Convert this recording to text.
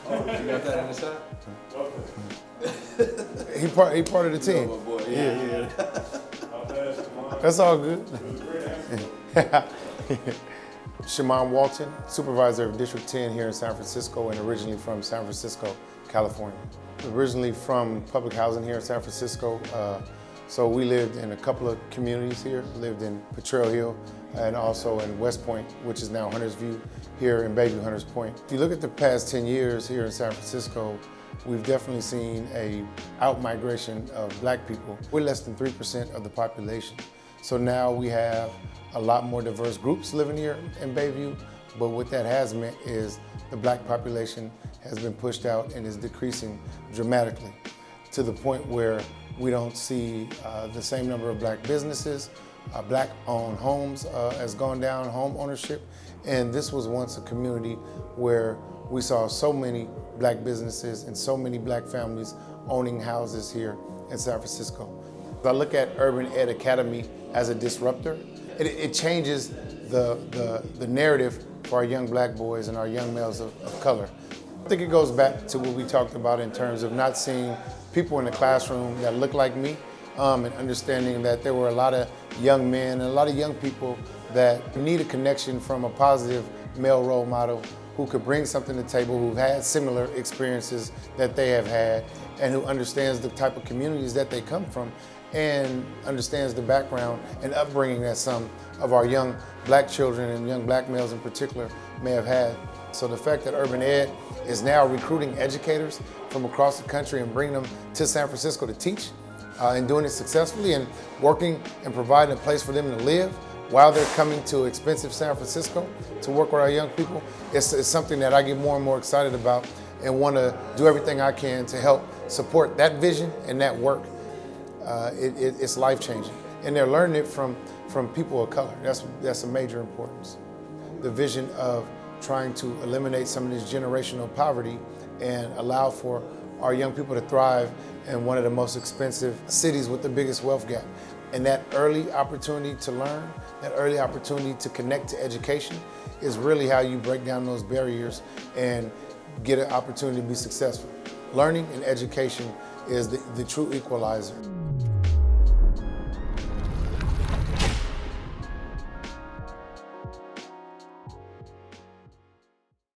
Oh, you got that in the side? Okay. He part of the team. Oh, my boy. Yeah. How fast, Shamann? That's all good. It was a great answer. Shamann Walton, Supervisor of District 10 here in San Francisco and originally from San Francisco, California. Originally from public housing here in San Francisco, so we lived in a couple of communities here. Lived in Potrero Hill and also in West Point, which is now Hunters View, here in Bayview, Hunters Point. If you look at the past 10 years here in San Francisco, we've definitely seen a out-migration of black people. We're less than 3% of the population. So now we have a lot more diverse groups living here in Bayview, but what that has meant is the black population has been pushed out and is decreasing dramatically to the point where we don't see the same number of black businesses. Black-owned homes has gone down, home ownership, and this was once a community where we saw so many black businesses and so many black families owning houses here in San Francisco. I look at Urban Ed Academy as a disruptor. It changes the narrative for our young black boys and our young males of color. I think it goes back to what we talked about in terms of not seeing people in the classroom that look like me, and understanding that there were a lot of young men and a lot of young people that need a connection from a positive male role model who could bring something to the table, who had similar experiences that they have had, and who understands the type of communities that they come from and understands the background and upbringing that some of our young black children and young black males in particular may have had. So the fact that Urban Ed is now recruiting educators from across the country and bringing them to San Francisco to teach, and doing it successfully and working and providing a place for them to live while they're coming to expensive San Francisco to work with our young people, it's something that I get more and more excited about and want to do everything I can to help support that vision and that work. It's life-changing. And they're learning it from people of color. That's a major importance. The vision of trying to eliminate some of this generational poverty and allow for our young people to thrive in one of the most expensive cities with the biggest wealth gap. And that early opportunity to learn, that early opportunity to connect to education is really how you break down those barriers and get an opportunity to be successful. Learning and education is the true equalizer.